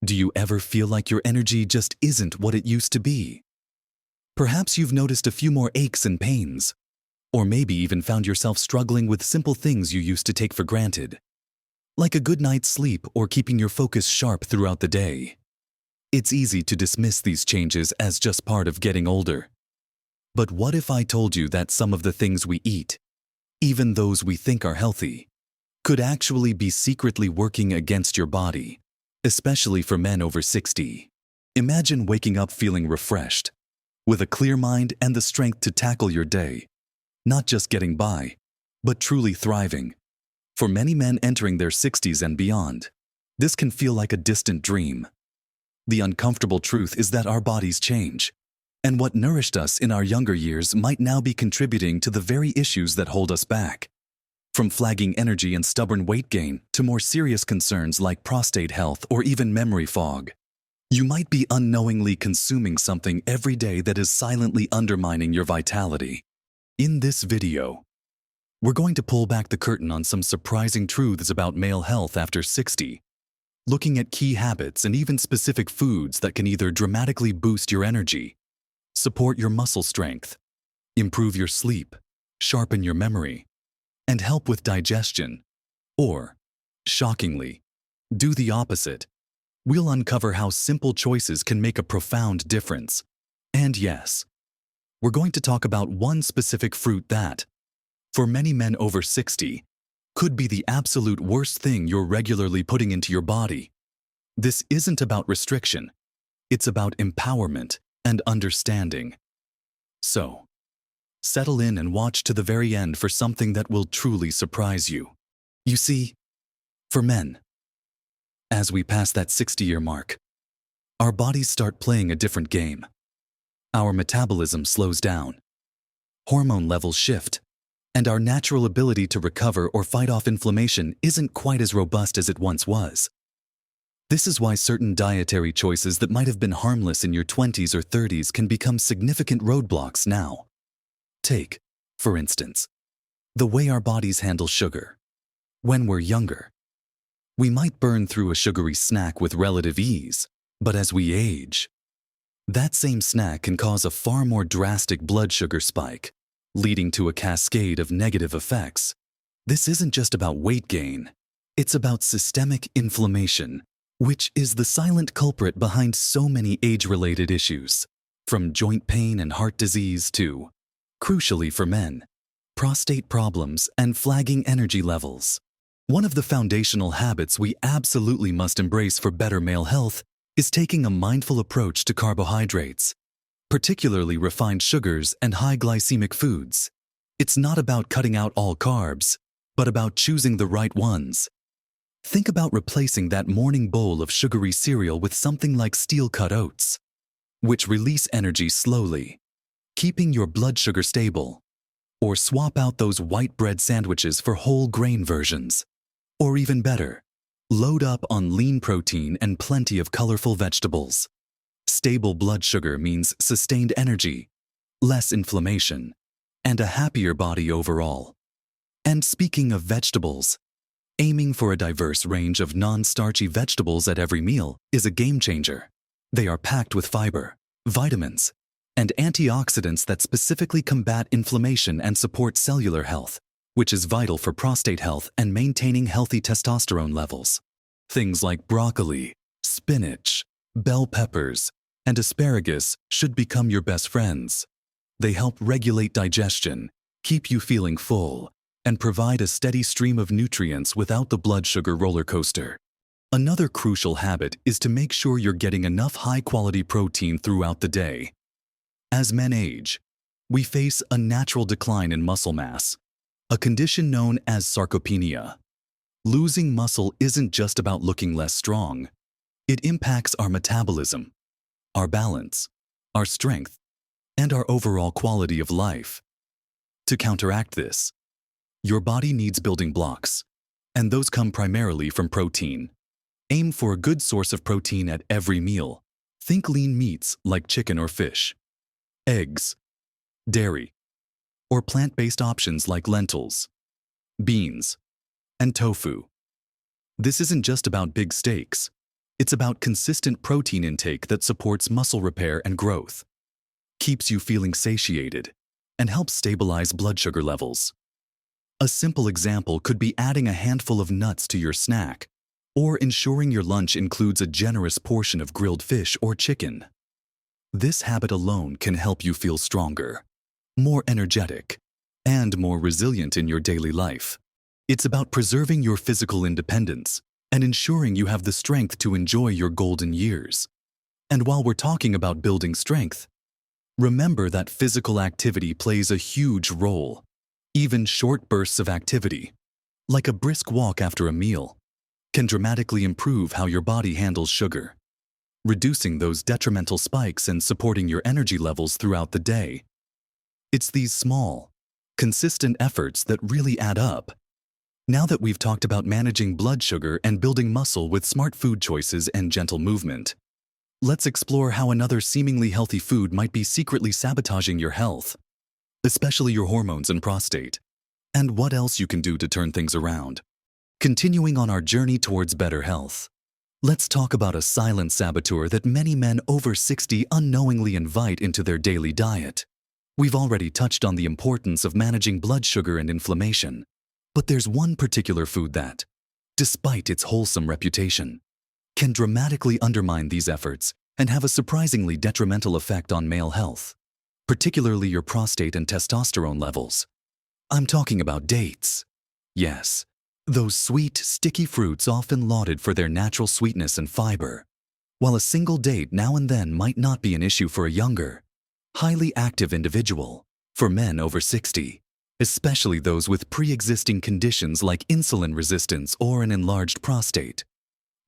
Do you ever feel like your energy just isn't what it used to be? Perhaps you've noticed a few more aches and pains, or maybe even found yourself struggling with simple things you used to take for granted, like a good night's sleep or keeping your focus sharp throughout the day. It's easy to dismiss these changes as just part of getting older. But what if I told you that some of the things we eat, even those we think are healthy, could actually be secretly working against your body, especially for men over 60? Imagine waking up feeling refreshed, with a clear mind and the strength to tackle your day, not just getting by, but truly thriving. For many men entering their 60s and beyond, this can feel like a distant dream. The uncomfortable truth is that our bodies change, and what nourished us in our younger years might now be contributing to the very issues that hold us back. From flagging energy and stubborn weight gain to more serious concerns like prostate health or even memory fog, you might be unknowingly consuming something every day that is silently undermining your vitality. In this video, we're going to pull back the curtain on some surprising truths about male health after 60, looking at key habits and even specific foods that can either dramatically boost your energy, support your muscle strength, improve your sleep, sharpen your memory, and help with digestion, or, shockingly, do the opposite. We'll uncover how simple choices can make a profound difference. And yes, we're going to talk about one specific fruit that, for many men over 60, could be the absolute worst thing you're regularly putting into your body. This isn't about restriction. It's about empowerment and understanding. So, settle in and watch to the very end for something that will truly surprise you. You see, for men, as we pass that 60-year mark, our bodies start playing a different game. Our metabolism slows down, hormone levels shift, and our natural ability to recover or fight off inflammation isn't quite as robust as it once was. This is why certain dietary choices that might have been harmless in your 20s or 30s can become significant roadblocks now. Take, for instance, the way our bodies handle sugar. When we're younger, we might burn through a sugary snack with relative ease, but as we age, that same snack can cause a far more drastic blood sugar spike, leading to a cascade of negative effects. This isn't just about weight gain, it's about systemic inflammation, which is the silent culprit behind so many age-related issues, from joint pain and heart disease to, crucially for men, prostate problems and flagging energy levels. One of the foundational habits we absolutely must embrace for better male health is taking a mindful approach to carbohydrates, particularly refined sugars and high glycemic foods. It's not about cutting out all carbs, but about choosing the right ones. Think about replacing that morning bowl of sugary cereal with something like steel-cut oats, which release energy slowly, keeping your blood sugar stable. Or swap out those white bread sandwiches for whole grain versions. Or even better, load up on lean protein and plenty of colorful vegetables. Stable blood sugar means sustained energy, less inflammation, and a happier body overall. And speaking of vegetables, aiming for a diverse range of non-starchy vegetables at every meal is a game changer. They are packed with fiber, vitamins, and antioxidants that specifically combat inflammation and support cellular health, which is vital for prostate health and maintaining healthy testosterone levels. Things like broccoli, spinach, bell peppers, and asparagus should become your best friends. They help regulate digestion, keep you feeling full, and provide a steady stream of nutrients without the blood sugar roller coaster. Another crucial habit is to make sure you're getting enough high-quality protein throughout the day. As men age, we face a natural decline in muscle mass, a condition known as sarcopenia. Losing muscle isn't just about looking less strong. It impacts our metabolism, our balance, our strength, and our overall quality of life. To counteract this, your body needs building blocks, and those come primarily from protein. Aim for a good source of protein at every meal. Think lean meats like chicken or fish, eggs, dairy, or plant-based options like lentils, beans, and tofu. This isn't just about big steaks. It's about consistent protein intake that supports muscle repair and growth, keeps you feeling satiated, and helps stabilize blood sugar levels. A simple example could be adding a handful of nuts to your snack, or ensuring your lunch includes a generous portion of grilled fish or chicken. This habit alone can help you feel stronger, more energetic, and more resilient in your daily life. It's about preserving your physical independence and ensuring you have the strength to enjoy your golden years. And while we're talking about building strength, remember that physical activity plays a huge role. Even short bursts of activity, like a brisk walk after a meal, can dramatically improve how your body handles sugar, reducing those detrimental spikes and supporting your energy levels throughout the day. It's these small, consistent efforts that really add up. Now that we've talked about managing blood sugar and building muscle with smart food choices and gentle movement, let's explore how another seemingly healthy food might be secretly sabotaging your health, especially your hormones and prostate, and what else you can do to turn things around. Continuing on our journey towards better health, let's talk about a silent saboteur that many men over 60 unknowingly invite into their daily diet. We've already touched on the importance of managing blood sugar and inflammation, but there's one particular food that, despite its wholesome reputation, can dramatically undermine these efforts and have a surprisingly detrimental effect on male health, particularly your prostate and testosterone levels. I'm talking about dates. Yes, those sweet, sticky fruits often lauded for their natural sweetness and fiber. While a single date now and then might not be an issue for a younger, highly active individual, for men over 60, especially those with pre-existing conditions like insulin resistance or an enlarged prostate,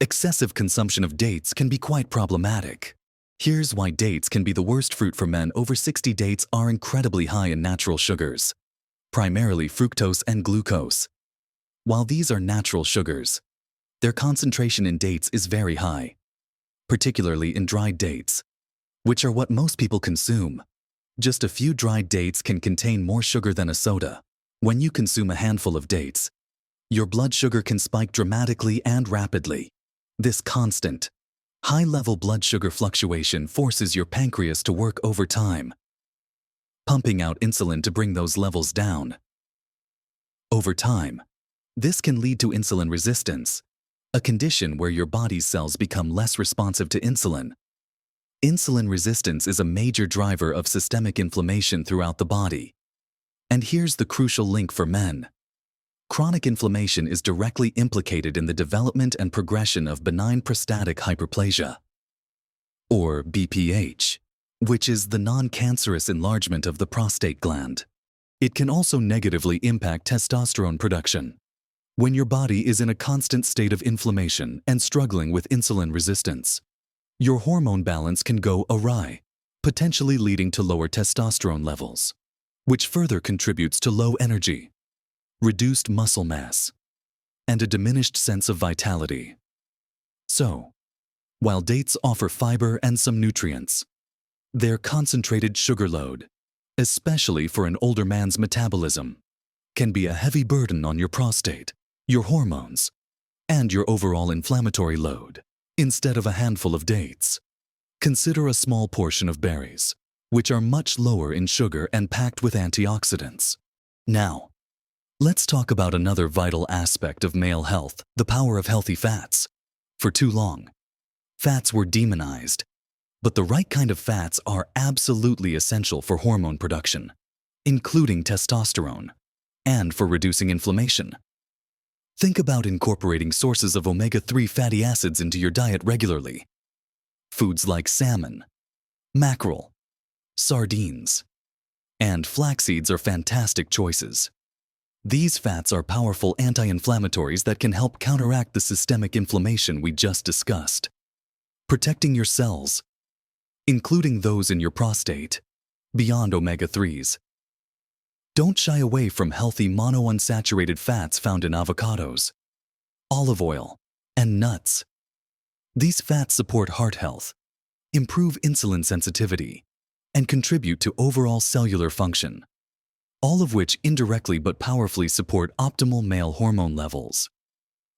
excessive consumption of dates can be quite problematic. Here's why dates can be the worst fruit for men over 60. Dates are incredibly high in natural sugars, primarily fructose and glucose. While these are natural sugars, their concentration in dates is very high, particularly in dried dates, which are what most people consume. Just a few dried dates can contain more sugar than a soda. When you consume a handful of dates, your blood sugar can spike dramatically and rapidly. This constant, high-level blood sugar fluctuation forces your pancreas to work overtime, pumping out insulin to bring those levels down. Over time, this can lead to insulin resistance, a condition where your body's cells become less responsive to insulin. Insulin resistance is a major driver of systemic inflammation throughout the body. And here's the crucial link for men. Chronic inflammation is directly implicated in the development and progression of benign prostatic hyperplasia, or BPH, which is the non-cancerous enlargement of the prostate gland. It can also negatively impact testosterone production. When your body is in a constant state of inflammation and struggling with insulin resistance, your hormone balance can go awry, potentially leading to lower testosterone levels, which further contributes to low energy, reduced muscle mass, and a diminished sense of vitality. So, while dates offer fiber and some nutrients, their concentrated sugar load, especially for an older man's metabolism, can be a heavy burden on your prostate, your hormones, and your overall inflammatory load. Instead of a handful of dates, consider a small portion of berries, which are much lower in sugar and packed with antioxidants. Now, let's talk about another vital aspect of male health, the power of healthy fats. For too long, fats were demonized, but the right kind of fats are absolutely essential for hormone production, including testosterone, and for reducing inflammation. Think about incorporating sources of omega-3 fatty acids into your diet regularly. Foods like salmon, mackerel, sardines, and flax seeds are fantastic choices. These fats are powerful anti-inflammatories that can help counteract the systemic inflammation we just discussed, protecting your cells, including those in your prostate, beyond omega-3s. Don't shy away from healthy monounsaturated fats found in avocados, olive oil, and nuts. These fats support heart health, improve insulin sensitivity, and contribute to overall cellular function, all of which indirectly but powerfully support optimal male hormone levels.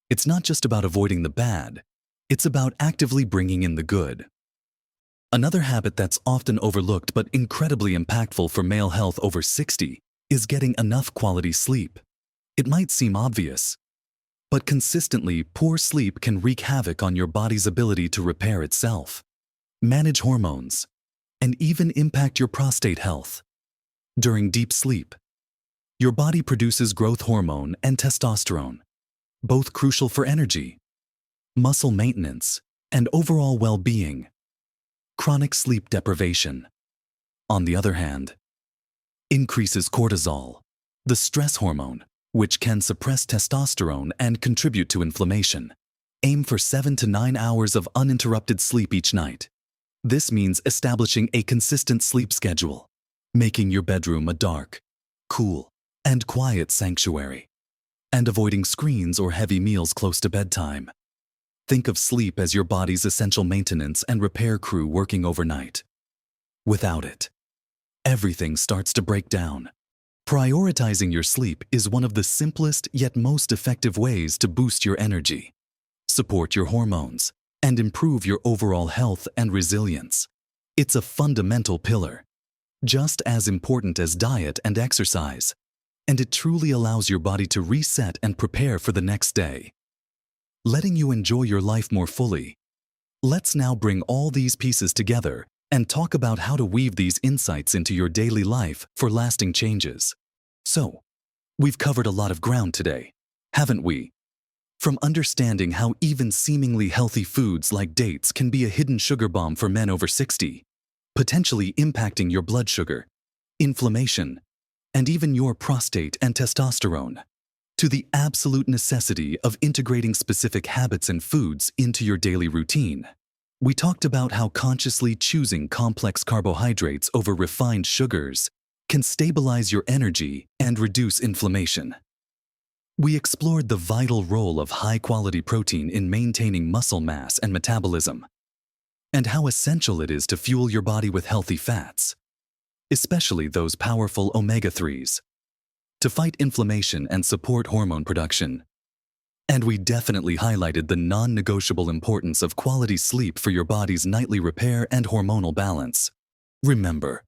It's not just about avoiding the bad, It's about actively bringing in the good. Another habit that's often overlooked but incredibly impactful for male health over 60 is getting enough quality sleep. It might seem obvious, but consistently poor sleep can wreak havoc on your body's ability to repair itself, manage hormones, and even impact your prostate health. During deep sleep, your body produces growth hormone and testosterone, both crucial for energy, muscle maintenance, and overall well-being. Chronic sleep deprivation, on the other hand, increases cortisol, the stress hormone, which can suppress testosterone and contribute to inflammation. Aim for 7 to 9 hours of uninterrupted sleep each night. This means establishing a consistent sleep schedule, making your bedroom a dark, cool, and quiet sanctuary, and avoiding screens or heavy meals close to bedtime. Think of sleep as your body's essential maintenance and repair crew working overnight. Without it, everything starts to break down. Prioritizing your sleep is one of the simplest yet most effective ways to boost your energy, support your hormones, and improve your overall health and resilience. It's a fundamental pillar, just as important as diet and exercise, and it truly allows your body to reset and prepare for the next day, letting you enjoy your life more fully. Let's now bring all these pieces together and talk about how to weave these insights into your daily life for lasting changes. So, we've covered a lot of ground today, haven't we? From understanding how even seemingly healthy foods like dates can be a hidden sugar bomb for men over 60, potentially impacting your blood sugar, inflammation, and even your prostate and testosterone, to the absolute necessity of integrating specific habits and foods into your daily routine. We talked about how consciously choosing complex carbohydrates over refined sugars can stabilize your energy and reduce inflammation. We explored the vital role of high-quality protein in maintaining muscle mass and metabolism, and how essential it is to fuel your body with healthy fats, especially those powerful omega-3s, to fight inflammation and support hormone production. And we definitely highlighted the non-negotiable importance of quality sleep for your body's nightly repair and hormonal balance. Remember,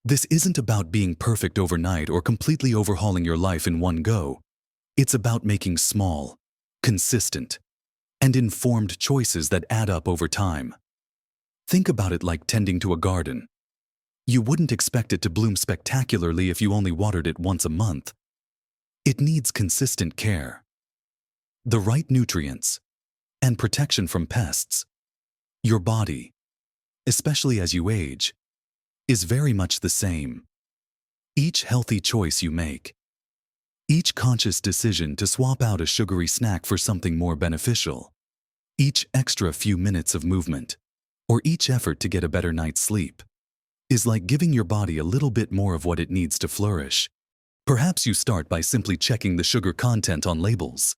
this isn't about being perfect overnight or completely overhauling your life in one go. It's about making small, consistent, and informed choices that add up over time. Think about it like tending to a garden. You wouldn't expect it to bloom spectacularly if you only watered it once a month. It needs consistent care, the right nutrients, and protection from pests. Your body, especially as you age, is very much the same. Each healthy choice you make, each conscious decision to swap out a sugary snack for something more beneficial, each extra few minutes of movement, or each effort to get a better night's sleep, is like giving your body a little bit more of what it needs to flourish. Perhaps you start by simply checking the sugar content on labels,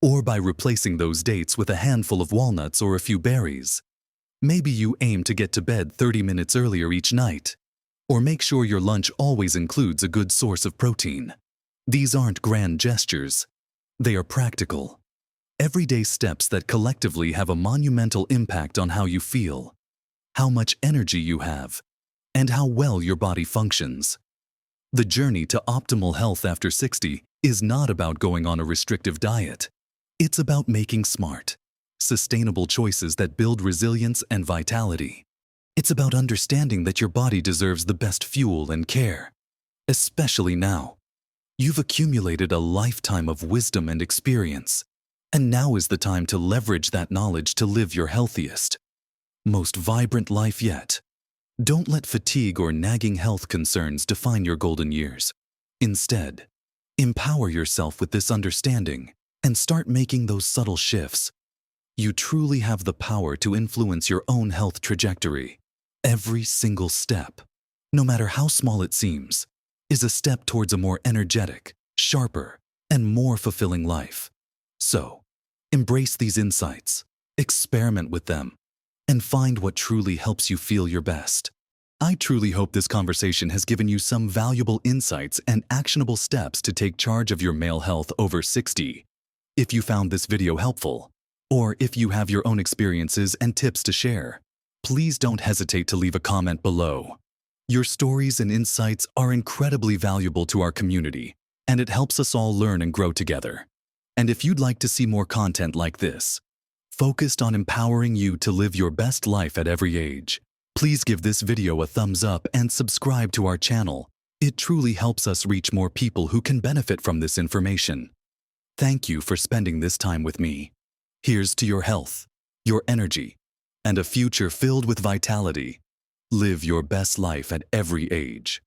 or by replacing those dates with a handful of walnuts or a few berries. Maybe you aim to get to bed 30 minutes earlier each night, or make sure your lunch always includes a good source of protein. These aren't grand gestures. They are practical, everyday steps that collectively have a monumental impact on how you feel, how much energy you have, and how well your body functions. The journey to optimal health after 60 is not about going on a restrictive diet. It's about making smart, sustainable choices that build resilience and vitality. It's about understanding that your body deserves the best fuel and care, especially now. You've accumulated a lifetime of wisdom and experience, and now is the time to leverage that knowledge to live your healthiest, most vibrant life yet. Don't let fatigue or nagging health concerns define your golden years. Instead, empower yourself with this understanding and start making those subtle shifts. You truly have the power to influence your own health trajectory. Every single step, no matter how small it seems, is a step towards a more energetic, sharper, and more fulfilling life. So, embrace these insights, experiment with them, and find what truly helps you feel your best. I truly hope this conversation has given you some valuable insights and actionable steps to take charge of your male health over 60. If you found this video helpful, Or if you have your own experiences and tips to share, please don't hesitate to leave a comment below. Your stories and insights are incredibly valuable to our community, and it helps us all learn and grow together. And if you'd like to see more content like this, focused on empowering you to live your best life at every age, please give this video a thumbs up and subscribe to our channel. It truly helps us reach more people who can benefit from this information. Thank you for spending this time with me. Here's to your health, your energy, and a future filled with vitality. Live your best life at every age.